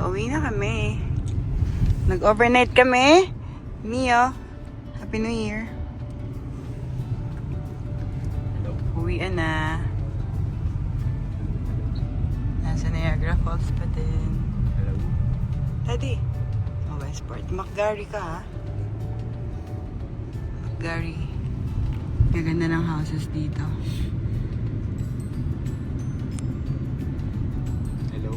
Pauwi na kami. Nag-overnight kami. Mio, Happy New Year. Uwian na. Nasa Niagara Falls pa din. Hello. Daddy. Oh, Westport. McGarry ka ha? McGarry. Gaganda ng houses dito. Hello.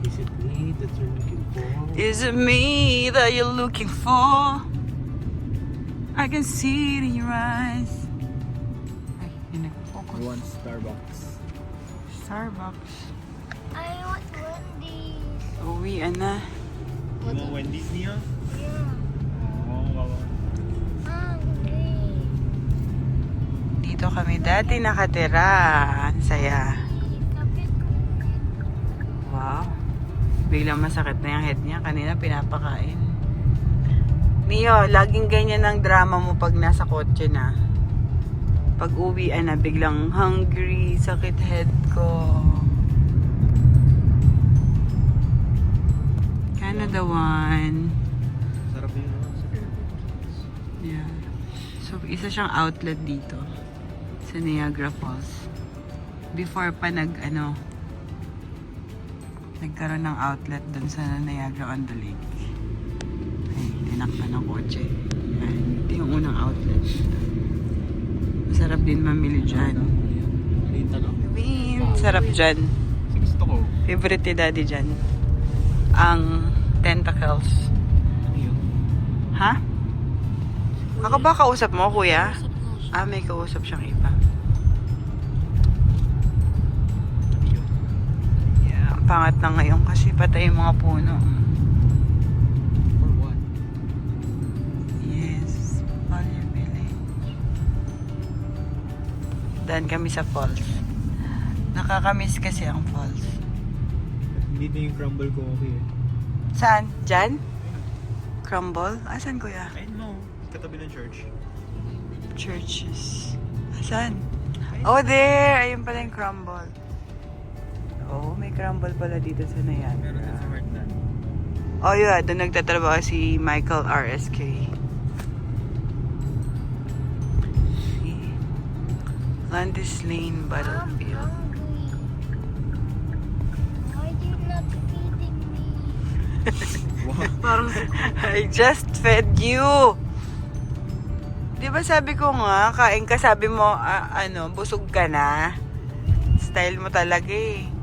Is it me that you're looking for? Is it me that you're looking for? I can see it in your eyes. Ay, hindi nag-focus. I want Starbucks. Starbucks. I want Wendy's. Uwian na. You want Wendy's niya? Yeah. Oh, wow. Hungry. Dito kami dati nakatira. Ang saya. Kapit ko. Wow. Biglang masakit na yung head niya. Kanina pinapakain. Mio, laging ganyan ang drama mo pag nasa kotse na. Pag uwian na, biglang hungry, sakit head ko. Canada one. Sarap yun sa Philippines. Yeah. So, isa siyang outlet dito sa Niagara Falls. Before pa nagkaroon ng outlet dun sa Niagara on the Lake. Ay, tinakpan ng kotse. Ay, ito yung unang outlet. Masarap din mamili dyan. Linta no? Sarap dyan. Gusto ko. Favorite ni Daddy dyan. Ang tentacles. Ha? Ako ba kausap mo, kuya? Ah, may kausap siyang iba. Yeah, ang pangat na ngayon kasi patay yung mga puno. For what? Yes, Palya Village. Dan kami sa falls. Nakakamiss kasi ang falls. Hindi na yung crumble ko okay eh. Saan? Diyan? Crumble? Asan kuya? I know. Katabi ng church. Churches. Asan? Oh, there! Ayun pala yung crumble. Oh, may crumble pala dito sa Meron din sa Niagara. Heartland. Oh, yeah. Doon nagtatrabaho si Michael RSK. See? Landis Lane, I'm Battlefield. hungry. Why are you not feeding me? Wow. Parang, I just fed you! Di ba sabi ko nga, kain ka, sabi mo, busog ka na? Style mo talaga eh.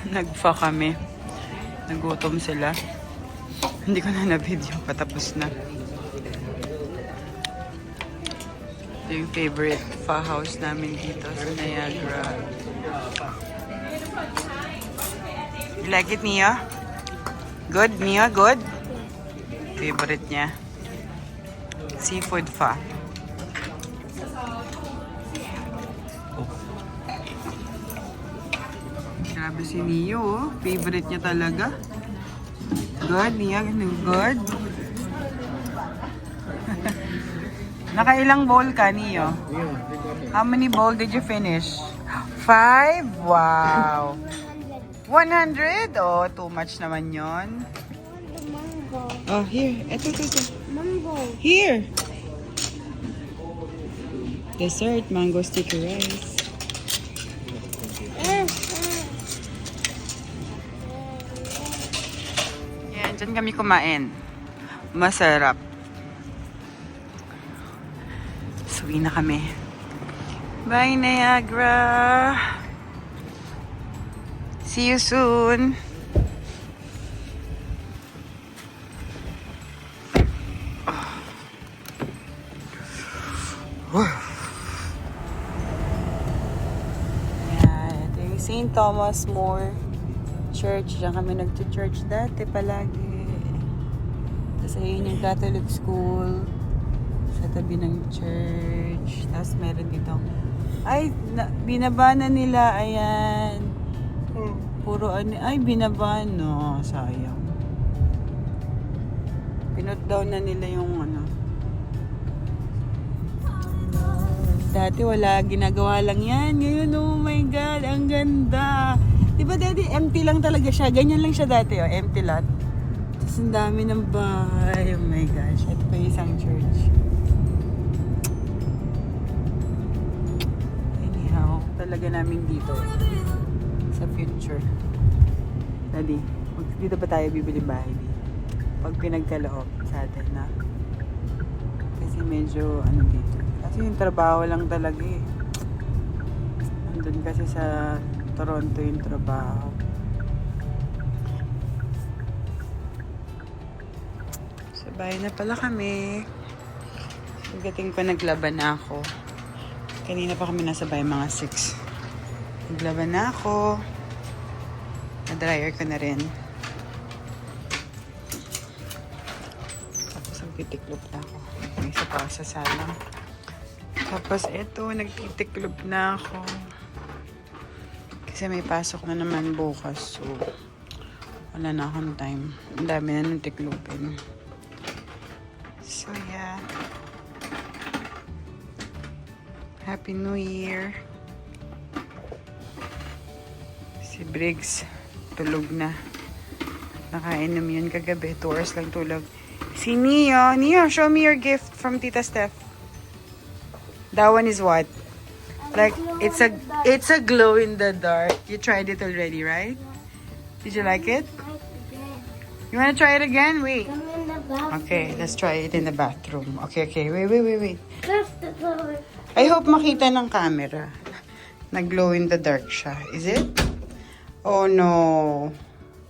Nagfa kami. Nagutom sila. Hindi ko na na-video. Patapos na. Ito yung favorite pho house namin dito sa Niagara. You like it, Mia? Good, Mia? Good? Favorite niya. Seafood pho. Grabe si Neo, oh. Favorite niya talaga. Good, Nia. Good. Nakailang bowl ka, Neo? How many bowl did you finish? 5? Wow. 100? Oh, too much naman yon. The mango. Oh, here. Ito. Mango. Here. Dessert, mango sticky rice. Yan, dyan kami kumain. Masarap. Suwi na kami. Bye, Niagara! See you soon! Yan, ito yung St. Thomas More Church. Diyan kami nag-church dati palagi. Tapos ayun yung Catholic school sa tabi ng church. Tapos meron dito. Ay, binaba na nila. Ayan. Puro ano. Ay, binaba. No, sayang. Pinot down na nila yung ano. Dati wala, ginagawa lang yan. Ngayon, oh my God, ang ganda. Diba dati empty lang talaga siya. Ganyan lang siya dati, oh, empty lot. Tapos ang dami ng bahay. Oh my gosh, ito pa yung isang church. Anyhow, talaga namin dito. Sa future. Daddy, dito ba tayo bibili bahay dito? Pag pinagkaloob sa atin na. Kasi medyo ano dito. Kasi yung trabaho lang talaga eh. Nandun kasi sa Toronto yung trabaho. Sa bahay na pala kami. Pagdating ko naglaban na ako. Kanina pa kami nasa bahay mga 6. Naglaban na ako. Na-dryer ko na rin. Tapos nagtitiklop na ako. May isa pa sa sala. Tapos eto, nagtitiklop na ako. Kasi may pasok na naman bukas. So, wala na akong time. Ang dami na nang tiklopin. So, yeah. Happy New Year. Si Briggs, tulog na. Nakainom yun kagabi. 2 hours lang tulog. Si Neo. Neo, show me your gift from Tita Steph. That one is what? Like, it's a glow in the dark. You tried it already, right? Did you like it? You wanna try it again? Wait. Come in the bathroom. Okay, let's try it in the bathroom. Okay. Wait. Close the door. I hope makita ng camera. Nag-glow in the dark siya. Is it? Oh no.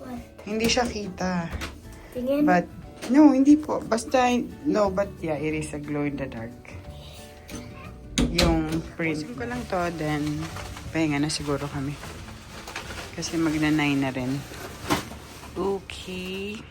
What? Hindi siya kita. Tingin. But, no, hindi po. Basta, no, but yeah, it is a glow in the dark. Yung print. Pusin ko lang to, then pahinga na siguro kami. Kasi magna-9 na rin. Okay.